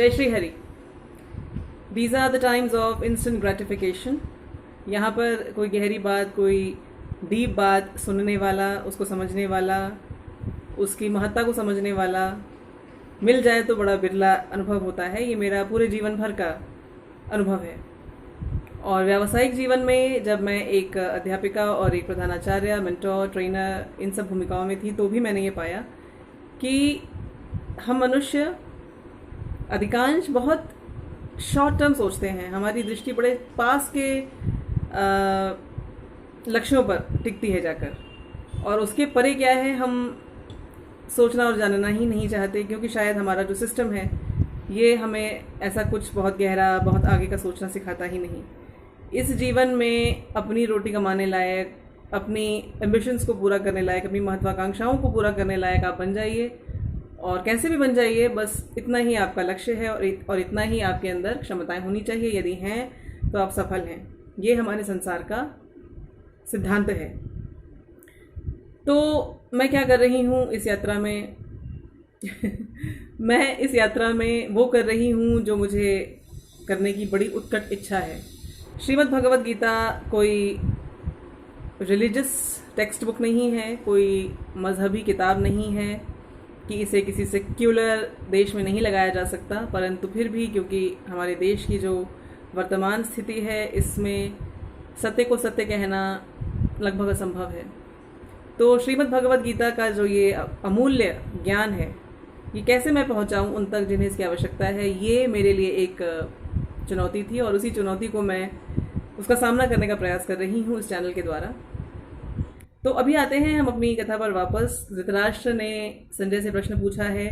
जय Shri Hari. These are the times of instant gratification. यहाँ पर कोई गहरी बात, कोई डीप बात सुनने वाला, उसको समझने वाला, उसकी महत्ता को समझने वाला मिल जाए तो बड़ा बिरला अनुभव होता है। ये मेरा पूरे जीवन भर का अनुभव है। और व्यावसायिक जीवन में जब मैं एक अध्यापिका और एक प्रधानाचार्य, मेंटोर, ट्रेनर, इन सब भूमिकाओं में थी तो भी मैंने ये पाया कि हम मनुष्य अधिकांश बहुत शॉर्ट टर्म सोचते हैं। हमारी दृष्टि बड़े पास के लक्ष्यों पर टिकती है जाकर, और उसके परे क्या है हम सोचना और जानना ही नहीं चाहते, क्योंकि शायद हमारा जो सिस्टम है ये हमें ऐसा कुछ बहुत गहरा, बहुत आगे का सोचना सिखाता ही नहीं। इस जीवन में अपनी रोटी कमाने लायक, अपनी एम्बिशंस को पूरा करने लायक, अपनी महत्वाकांक्षाओं को पूरा करने लायक आप बन जाइए, और कैसे भी बन जाइए, बस इतना ही आपका लक्ष्य है और इतना ही आपके अंदर क्षमताएं होनी चाहिए। यदि हैं तो आप सफल हैं। ये हमारे संसार का सिद्धांत है। तो मैं क्या कर रही हूँ इस यात्रा में मैं इस यात्रा में वो कर रही हूँ जो मुझे करने की बड़ी उत्कट इच्छा है। श्रीमद् भगवद गीता कोई रिलीजियस टेक्स्ट बुक नहीं है, कोई मजहबी किताब नहीं है कि इसे किसी सेक्युलर देश में नहीं लगाया जा सकता, परंतु फिर भी क्योंकि हमारे देश की जो वर्तमान स्थिति है इसमें सत्य को सत्य कहना लगभग असंभव है। तो श्रीमद् भगवद गीता का जो ये अमूल्य ज्ञान है, ये कैसे मैं पहुंचाऊं उन तक जिन्हें इसकी आवश्यकता है, ये मेरे लिए एक चुनौती थी, और उसी चुनौती को मैं उसका सामना करने का प्रयास कर रही हूँ इस चैनल के द्वारा। तो अभी आते हैं हम अपनी कथा पर वापस। धृतराष्ट्र ने संजय से प्रश्न पूछा है।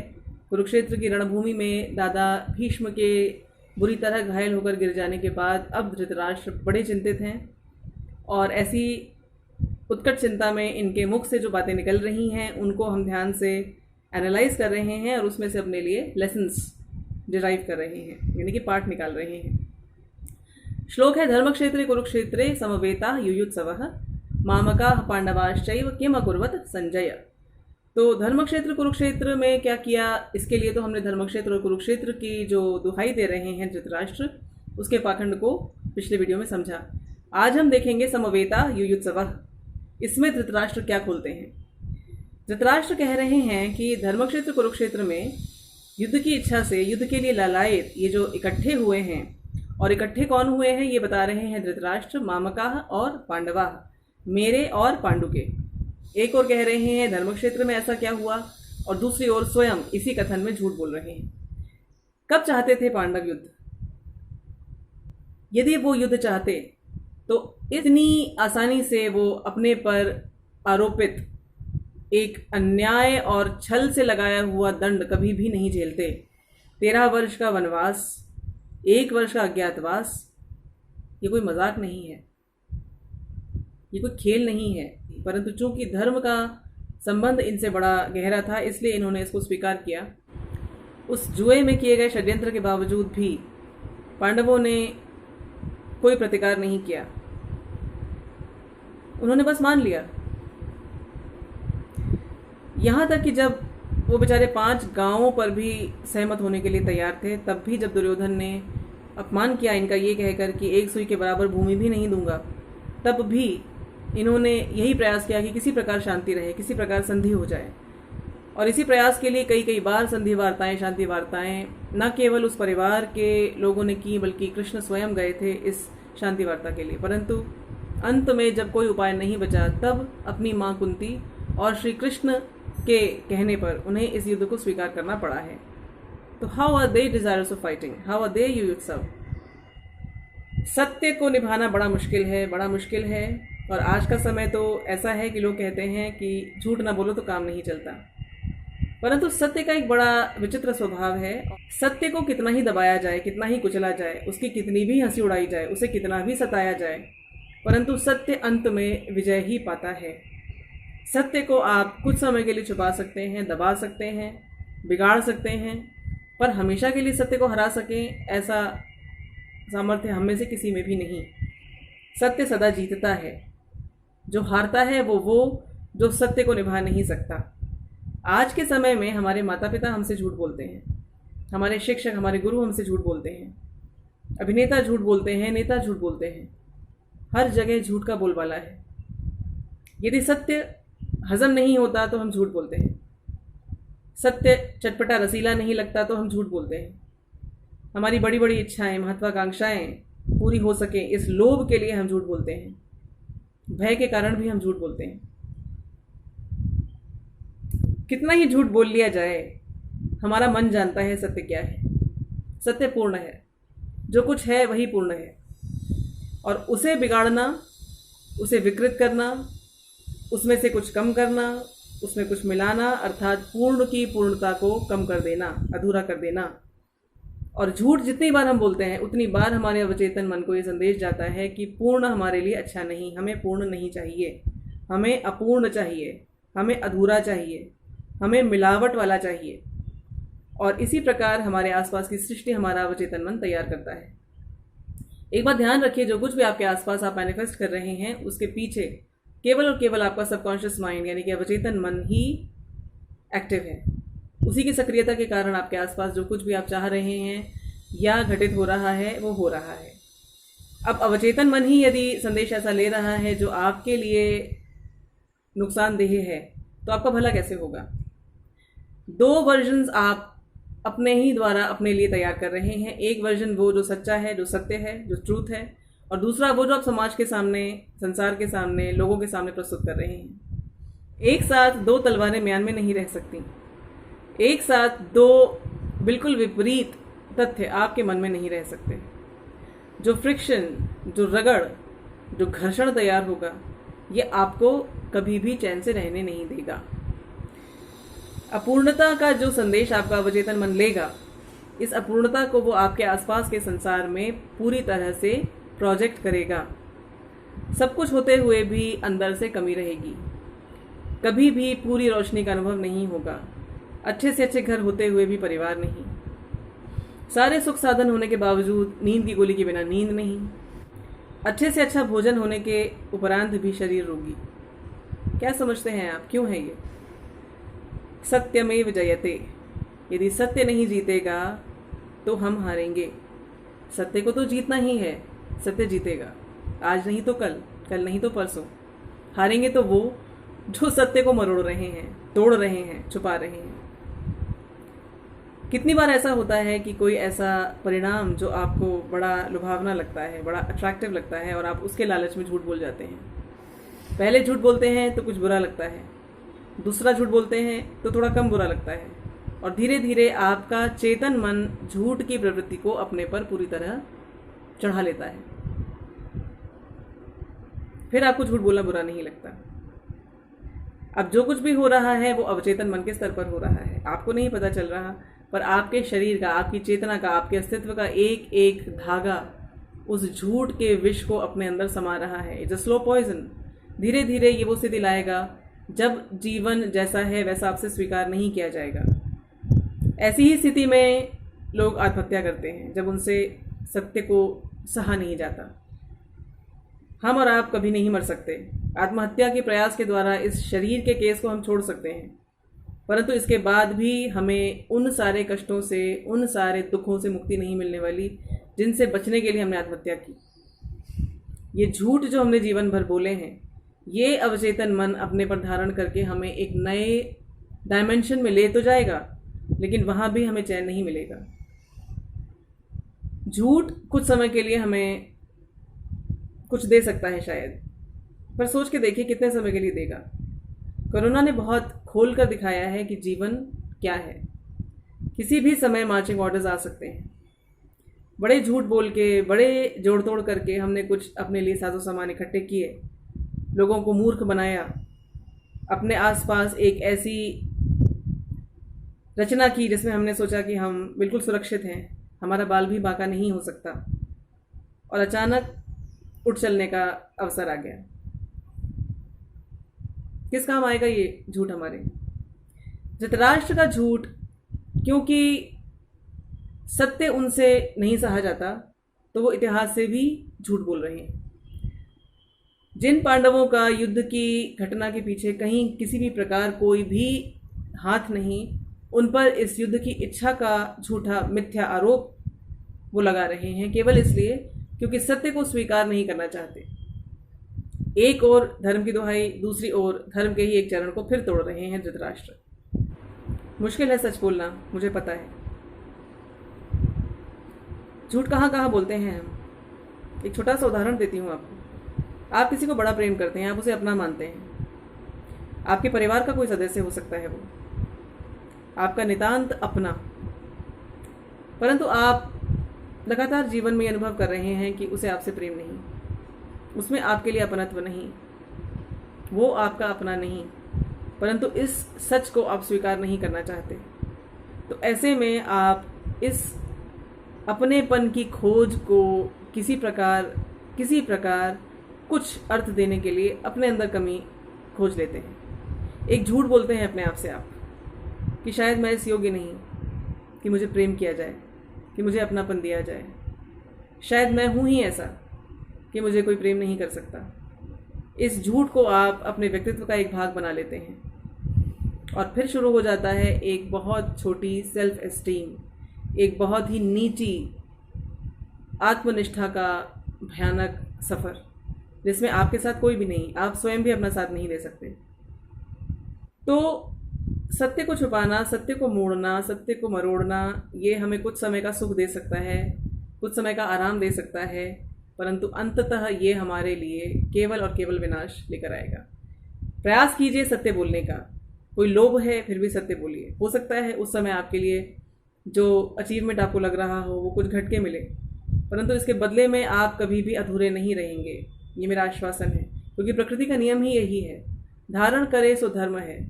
कुरुक्षेत्र की रणभूमि में दादा भीष्म के बुरी तरह घायल होकर गिर जाने के बाद अब धृतराष्ट्र बड़े चिंतित हैं, और ऐसी उत्कट चिंता में इनके मुख से जो बातें निकल रही हैं उनको हम ध्यान से एनालाइज कर रहे हैं और उसमें से अपने लिए लेसन्स डिराइव कर रहे हैं, यानी कि पाठ निकाल रहे हैं। श्लोक है, धर्मक्षेत्रे कुरुक्षेत्रे समवेता युयुत्सवः मामकाः पांडवाश्चैव किम अकुर्वत संजय। तो धर्मक्षेत्र कुरुक्षेत्र में क्या किया, इसके लिए तो हमने धर्मक्षेत्र और कुरुक्षेत्र की जो दुहाई दे रहे हैं धृतराष्ट्र, उसके पाखंड को पिछले वीडियो में समझा। आज हम देखेंगे समवेता युयुत्सवः। इसमें धृतराष्ट्र क्या खोलते हैं। धृतराष्ट्र कह रहे हैं कि धर्मक्षेत्र कुरुक्षेत्र में युद्ध की इच्छा से, युद्ध के लिए लालायित ये जो इकट्ठे हुए हैं, और इकट्ठे कौन हुए हैं ये बता रहे हैं धृतराष्ट्र, मामकाः और पांडवाः, मेरे और पांडु के। एक और कह रहे हैं धर्मक्षेत्र में ऐसा क्या हुआ, और दूसरी ओर स्वयं इसी कथन में झूठ बोल रहे हैं। कब चाहते थे पांडव युद्ध? यदि वो युद्ध चाहते तो इतनी आसानी से वो अपने पर आरोपित एक अन्याय और छल से लगाया हुआ दंड कभी भी नहीं झेलते। 13 वर्ष का वनवास, 1 वर्ष का अज्ञातवास, ये कोई मजाक नहीं है, ये कोई खेल नहीं है, परंतु चूंकि धर्म का संबंध इनसे बड़ा गहरा था इसलिए इन्होंने इसको स्वीकार किया। उस जुए में किए गए षड्यंत्र के बावजूद भी पांडवों ने कोई प्रतिकार नहीं किया, उन्होंने बस मान लिया। यहाँ तक कि जब वो बेचारे 5 गांवों पर भी सहमत होने के लिए तैयार थे, तब भी जब दुर्योधन ने अपमान किया इनका ये कहकर कि 1 सुई के बराबर भूमि भी नहीं दूंगा, तब भी इन्होंने यही प्रयास किया कि किसी प्रकार शांति रहे, किसी प्रकार संधि हो जाए। और इसी प्रयास के लिए कई बार संधि वार्ताएं, शांति वार्ताएं न केवल उस परिवार के लोगों ने की, बल्कि कृष्ण स्वयं गए थे इस शांति वार्ता के लिए। परंतु अंत में जब कोई उपाय नहीं बचा, तब अपनी माँ कुंती और श्री कृष्ण के कहने पर उन्हें इस युद्ध को स्वीकार करना पड़ा है। तो how are they desires of fighting, how are they युयुत्सव। सत्य को निभाना बड़ा मुश्किल है, बड़ा मुश्किल है। और आज का समय तो ऐसा है कि लोग कहते हैं कि झूठ ना बोलो तो काम नहीं चलता, परंतु सत्य का एक बड़ा विचित्र स्वभाव है। सत्य को कितना ही दबाया जाए, कितना ही कुचला जाए, उसकी कितनी भी हंसी उड़ाई जाए, उसे कितना भी सताया जाए, परंतु सत्य अंत में विजय ही पाता है। सत्य को आप कुछ समय के लिए छुपा सकते हैं, दबा सकते हैं, बिगाड़ सकते हैं, पर हमेशा के लिए सत्य को हरा सकें ऐसा सामर्थ्य हम में से किसी में भी नहीं। सत्य सदा जीतता है, जो हारता है वो जो सत्य को निभा नहीं सकता। आज के समय में हमारे माता पिता हमसे झूठ बोलते हैं, हमारे शिक्षक, हमारे गुरु हमसे झूठ बोलते हैं, अभिनेता झूठ बोलते हैं, नेता झूठ बोलते हैं, हर जगह झूठ का बोलबाला है। यदि सत्य हजम नहीं होता तो हम झूठ बोलते हैं, सत्य चटपटा रसीला नहीं लगता तो हम झूठ बोलते हैं। हमारी बड़ी बड़ी इच्छाएं, महत्वाकांक्षाएं पूरी हो सके, इस लोभ के लिए हम झूठ बोलते हैं, भय के कारण भी हम झूठ बोलते हैं। कितना ही झूठ बोल लिया जाए, हमारा मन जानता है सत्य क्या है। सत्य पूर्ण है, जो कुछ है वही पूर्ण है, और उसे बिगाड़ना, उसे विकृत करना, उसमें से कुछ कम करना, उसमें कुछ मिलाना, अर्थात पूर्ण की पूर्णता को कम कर देना, अधूरा कर देना। और झूठ जितनी बार हम बोलते हैं उतनी बार हमारे अवचेतन मन को ये संदेश जाता है कि पूर्ण हमारे लिए अच्छा नहीं, हमें पूर्ण नहीं चाहिए, हमें अपूर्ण चाहिए, हमें अधूरा चाहिए, हमें मिलावट वाला चाहिए। और इसी प्रकार हमारे आसपास की सृष्टि हमारा अवचेतन मन तैयार करता है। एक बात ध्यान रखिए, जो कुछ भी आपके आसपास आप मैनिफेस्ट कर रहे हैं उसके पीछे केवल और केवल आपका सबकॉन्शियस माइंड यानी कि अवचेतन मन ही एक्टिव है। उसी की सक्रियता के कारण आपके आसपास जो कुछ भी आप चाह रहे हैं या घटित हो रहा है वो हो रहा है। अब अवचेतन मन ही यदि संदेश ऐसा ले रहा है जो आपके लिए नुकसानदेह है तो आपका भला कैसे होगा? दो वर्जन्स आप अपने ही द्वारा अपने लिए तैयार कर रहे हैं। एक वर्जन वो जो सच्चा है, जो सत्य है, जो ट्रूथ है, और दूसरा वो जो आप समाज के सामने, संसार के सामने, लोगों के सामने प्रस्तुत कर रहे हैं। एक साथ दो तलवारें म्यान में नहीं रह सकती, एक साथ दो बिल्कुल विपरीत तथ्य आपके मन में नहीं रह सकते। जो फ्रिक्शन, जो रगड़, जो घर्षण तैयार होगा ये आपको कभी भी चैन से रहने नहीं देगा। अपूर्णता का जो संदेश आपका अवचेतन मन लेगा, इस अपूर्णता को वो आपके आसपास के संसार में पूरी तरह से प्रोजेक्ट करेगा। सब कुछ होते हुए भी अंदर से कमी रहेगी, कभी भी पूरी रोशनी का अनुभव नहीं होगा। अच्छे से अच्छे घर होते हुए भी परिवार नहीं, सारे सुख साधन होने के बावजूद नींद की गोली के बिना नींद नहीं, अच्छे से अच्छा भोजन होने के उपरांत भी शरीर रोगी। क्या समझते हैं आप, क्यों है ये? सत्यमेव जयते। यदि सत्य नहीं जीतेगा तो हम हारेंगे। सत्य को तो जीतना ही है, सत्य जीतेगा, आज नहीं तो कल, कल नहीं तो परसों। हारेंगे तो वो जो सत्य को मरोड़ रहे हैं, तोड़ रहे हैं, छुपा रहे हैं। कितनी बार ऐसा होता है कि कोई ऐसा परिणाम जो आपको बड़ा लुभावना लगता है, बड़ा अट्रैक्टिव लगता है, और आप उसके लालच में झूठ बोल जाते हैं। पहले झूठ बोलते हैं तो कुछ बुरा लगता है, दूसरा झूठ बोलते हैं तो थोड़ा कम बुरा लगता है, और धीरे धीरे आपका चेतन मन झूठ की प्रवृत्ति को अपने पर पूरी तरह चढ़ा लेता है। फिर आपको झूठ बोलना बुरा नहीं लगता। अब जो कुछ भी हो रहा है वो अवचेतन मन के स्तर पर हो रहा है, आपको नहीं पता चल रहा, पर आपके शरीर का, आपकी चेतना का, आपके अस्तित्व का एक एक धागा उस झूठ के विष को अपने अंदर समा रहा है। It's a slow poison. धीरे धीरे ये वो स्थिति लाएगा जब जीवन जैसा है वैसा आपसे स्वीकार नहीं किया जाएगा। ऐसी ही स्थिति में लोग आत्महत्या करते हैं, जब उनसे सत्य को सहा नहीं जाता। हम और आप कभी नहीं मर सकते। आत्महत्या के प्रयास के द्वारा इस शरीर के केस को हम छोड़ सकते हैं, परंतु इसके बाद भी हमें उन सारे कष्टों से, उन सारे दुखों से मुक्ति नहीं मिलने वाली जिनसे बचने के लिए हमने आत्महत्या की। ये झूठ जो हमने जीवन भर बोले हैं, ये अवचेतन मन अपने पर धारण करके हमें एक नए डायमेंशन में ले तो जाएगा, लेकिन वहाँ भी हमें चैन नहीं मिलेगा। झूठ कुछ समय के लिए हमें कुछ दे सकता है शायद, पर सोच के देखिए कितने समय के लिए देगा। कोरोना ने बहुत खोल कर दिखाया है कि जीवन क्या है। किसी भी समय मार्चिंग ऑर्डर्स आ सकते हैं। बड़े झूठ बोल के, बड़े जोड़ तोड़ करके हमने कुछ अपने लिए साजो सामान इकट्ठे किए, लोगों को मूर्ख बनाया, अपने आसपास एक ऐसी रचना की जिसमें हमने सोचा कि हम बिल्कुल सुरक्षित हैं, हमारा बाल भी बांका नहीं हो सकता, और अचानक उठ चलने का अवसर आ गया। किस काम आएगा ये झूठ हमारे? धृतराष्ट्र का झूठ, क्योंकि सत्य उनसे नहीं सहा जाता तो वो इतिहास से भी झूठ बोल रहे हैं। जिन पांडवों का युद्ध की घटना के पीछे कहीं किसी भी प्रकार कोई भी हाथ नहीं, उन पर इस युद्ध की इच्छा का झूठा मिथ्या आरोप वो लगा रहे हैं, केवल इसलिए क्योंकि सत्य को स्वीकार नहीं करना चाहते। एक और धर्म की दुहाई, दूसरी ओर धर्म के ही एक चरण को फिर तोड़ रहे हैं धृतराष्ट्र। मुश्किल है सच बोलना, मुझे पता है। झूठ कहाँ कहाँ बोलते हैं हम। एक छोटा सा उदाहरण देती हूँ आपको। आप किसी को बड़ा प्रेम करते हैं, आप उसे अपना मानते हैं। आपके परिवार का कोई सदस्य हो सकता है वो, आपका नितांत अपना, परंतु आप लगातार जीवन में अनुभव कर रहे हैं कि उसे आपसे प्रेम नहीं, उसमें आपके लिए अपनत्व नहीं, वो आपका अपना नहीं, परंतु इस सच को आप स्वीकार नहीं करना चाहते। तो ऐसे में आप इस अपनेपन की खोज को किसी प्रकार कुछ अर्थ देने के लिए अपने अंदर कमी खोज लेते हैं। एक झूठ बोलते हैं अपने आप से आप कि शायद मैं इस योग्य नहीं कि मुझे प्रेम किया जाए, कि मुझे अपनापन दिया जाए, शायद मैं हूँ ही ऐसा कि मुझे कोई प्रेम नहीं कर सकता। इस झूठ को आप अपने व्यक्तित्व का एक भाग बना लेते हैं और फिर शुरू हो जाता है एक बहुत छोटी सेल्फ एस्टीम, एक बहुत ही नीची आत्मनिष्ठा का भयानक सफ़र, जिसमें आपके साथ कोई भी नहीं, आप स्वयं भी अपना साथ नहीं दे सकते। तो सत्य को छुपाना, सत्य को मोड़ना, सत्य को मरोड़ना, ये हमें कुछ समय का सुख दे सकता है, कुछ समय का आराम दे सकता है, परंतु अंततः ये हमारे लिए केवल और केवल विनाश लेकर आएगा। प्रयास कीजिए सत्य बोलने का। कोई लोभ है फिर भी सत्य बोलिए। हो सकता है उस समय आपके लिए जो अचीवमेंट आपको लग रहा हो वो कुछ घटके मिले, परंतु इसके बदले में आप कभी भी अधूरे नहीं रहेंगे, ये मेरा आश्वासन है। क्योंकि प्रकृति का नियम ही यही है, धारण करे सो धर्म है,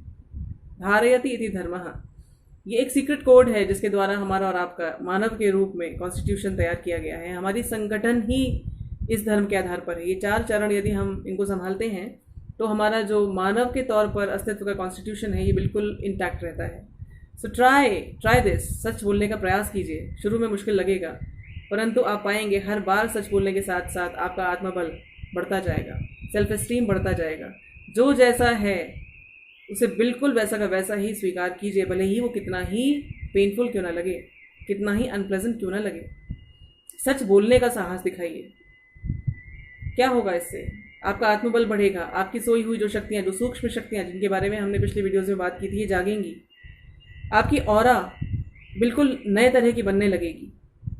धारयति इति धर्मः। ये एक सीक्रेट कोड है जिसके द्वारा हमारा और आपका मानव के रूप में कॉन्स्टिट्यूशन तैयार किया गया है। हमारी संगठन ही इस धर्म के आधार पर है। ये 4 चरण यदि हम इनको संभालते हैं तो हमारा जो मानव के तौर पर अस्तित्व का कॉन्स्टिट्यूशन है ये बिल्कुल इंटैक्ट रहता है। So try this. सच बोलने का प्रयास कीजिए। शुरू में मुश्किल लगेगा, परंतु आप पाएंगे हर बार सच बोलने के साथ साथ आपका आत्मबल बढ़ता जाएगा, सेल्फ एस्टीम बढ़ता जाएगा। जो जैसा है उसे बिल्कुल वैसा का वैसा ही स्वीकार कीजिए, भले ही वो कितना ही पेनफुल क्यों ना लगे, कितना ही अनप्लेजेंट क्यों ना लगे। सच बोलने का साहस दिखाइए। क्या होगा इससे? आपका आत्मबल बढ़ेगा, आपकी सोई हुई जो शक्तियाँ, जो सूक्ष्म शक्तियाँ जिनके बारे में हमने पिछली वीडियोज़ में बात की थी, ये जागेंगी। आपकी ऑरा बिल्कुल नए तरह की बनने लगेगी।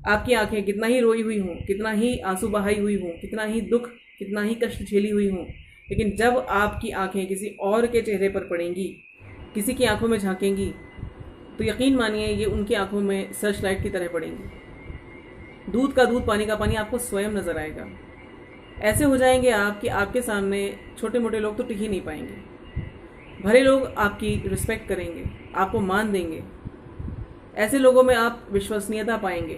आपकी आंखें कितना ही रोई हुई हों, कितना ही आंसू बहाई हुई हों, कितना ही दुख, कितना ही कष्ट झेली हुई हों, लेकिन जब आपकी आंखें किसी और के चेहरे पर पड़ेंगी, किसी की आंखों में झांकेंगी, तो यकीन मानिए ये उनकी आंखों में सर्च लाइट की तरह पड़ेंगी। दूध का दूध, पानी का पानी आपको स्वयं नजर आएगा। ऐसे हो जाएंगे आप कि आपके सामने छोटे मोटे लोग तो टिक ही नहीं पाएंगे। भले लोग आपकी रिस्पेक्ट करेंगे, आपको मान देंगे। ऐसे लोगों में आप विश्वसनीयता पाएंगे,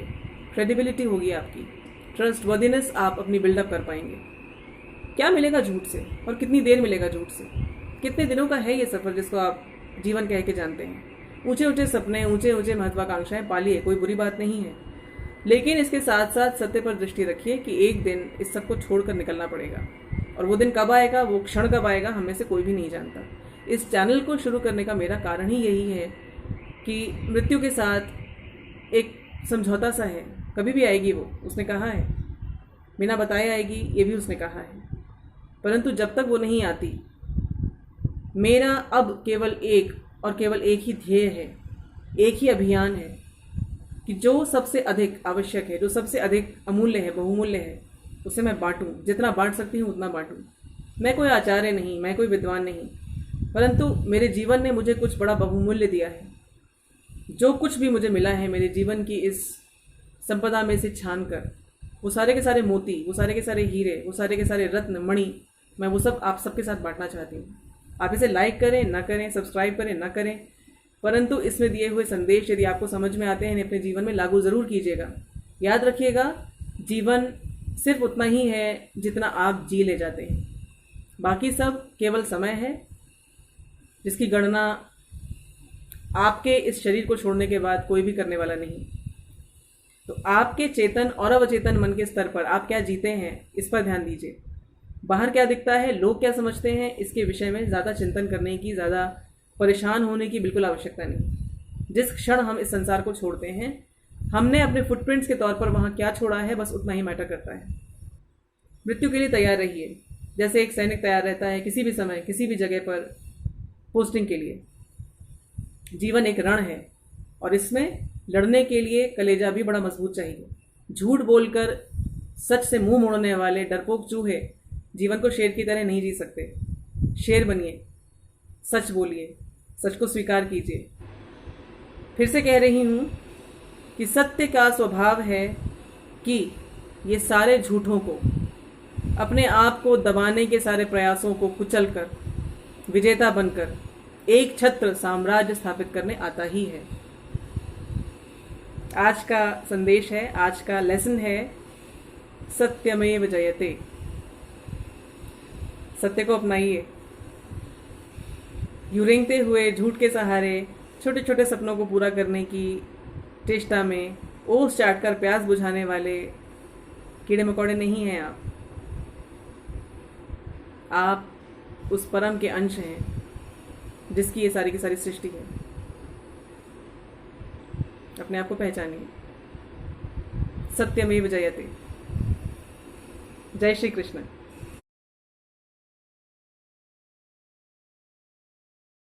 क्रेडिबिलिटी होगी आपकी, ट्रस्टवर्दीनेस आप अपनी बिल्डअप कर पाएंगे। क्या मिलेगा झूठ से, और कितनी देर मिलेगा झूठ से? कितने दिनों का है ये सफ़र जिसको आप जीवन कह के जानते हैं। ऊंचे ऊंचे सपने, ऊंचे ऊंचे महत्वाकांक्षाएं पालिए, कोई बुरी बात नहीं है, लेकिन इसके साथ साथ सत्य पर दृष्टि रखिए कि एक दिन इस सब को छोड़कर निकलना पड़ेगा। और वो दिन कब आएगा, वो क्षण कब आएगा, हम में से कोई भी नहीं जानता। इस चैनल को शुरू करने का मेरा कारण ही यही है कि मृत्यु के साथ एक समझौता सा है, कभी भी आएगी वो, उसने कहा है, बिना बताए आएगी, ये भी उसने कहा है। परंतु जब तक वो नहीं आती, मेरा अब केवल एक और केवल एक ही ध्येय है, एक ही अभियान है कि जो सबसे अधिक आवश्यक है, जो सबसे अधिक अमूल्य है, बहुमूल्य है, उसे मैं बांटूं। जितना बांट सकती हूँ उतना बांटूं। मैं कोई आचार्य नहीं, मैं कोई विद्वान नहीं, परंतु मेरे जीवन ने मुझे कुछ बड़ा बहुमूल्य दिया है। जो कुछ भी मुझे मिला है मेरे जीवन की इस संपदा में से छान कर, वो सारे के सारे मोती, वो सारे के सारे हीरे, वो सारे के सारे रत्न मणि, मैं वो सब आप सबके साथ बांटना चाहती हूँ। आप इसे लाइक करें ना करें, सब्सक्राइब करें ना करें, परंतु इसमें दिए हुए संदेश यदि आपको समझ में आते हैं, अपने जीवन में लागू ज़रूर कीजिएगा। याद रखिएगा, जीवन सिर्फ उतना ही है जितना आप जी ले जाते हैं, बाकी सब केवल समय है जिसकी गणना आपके इस शरीर को छोड़ने के बाद कोई भी करने वाला नहीं। तो आपके चेतन और अवचेतन मन के स्तर पर आप क्या जीते हैं, इस पर ध्यान दीजिए। बाहर क्या दिखता है, लोग क्या समझते हैं, इसके विषय में ज़्यादा चिंतन करने की, ज़्यादा परेशान होने की बिल्कुल आवश्यकता नहीं। जिस क्षण हम इस संसार को छोड़ते हैं, हमने अपने फुटप्रिंट्स के तौर पर वहाँ क्या छोड़ा है, बस उतना ही मैटर करता है। मृत्यु के लिए तैयार रहिए, जैसे एक सैनिक तैयार रहता है किसी भी समय किसी भी जगह पर पोस्टिंग के लिए। जीवन एक रण है और इसमें लड़ने के लिए कलेजा भी बड़ा मजबूत चाहिए। झूठ बोलकर सच से मुंह मोड़ने वाले डरपोक चूहे जीवन को शेर की तरह नहीं जी सकते। शेर बनिए, सच बोलिए, सच को स्वीकार कीजिए। फिर से कह रही हूँ कि सत्य का स्वभाव है कि ये सारे झूठों को, अपने आप को दबाने के सारे प्रयासों को कुचलकर विजेता बनकर एक छत्र साम्राज्य स्थापित करने आता ही है। आज का संदेश है, आज का लेसन है, सत्यमेव जयते। सत्य को अपनाइए। यूं रेंगते हुए झूठ के सहारे छोटे छोटे सपनों को पूरा करने की चेष्टा में ओस चाटकर प्यास बुझाने वाले कीड़े मकोड़े नहीं हैं आप। आप उस परम के अंश हैं जिसकी ये सारी की सारी सृष्टि है। अपने आप को पहचानिए। सत्यमेव जयते। जय श्री कृष्ण।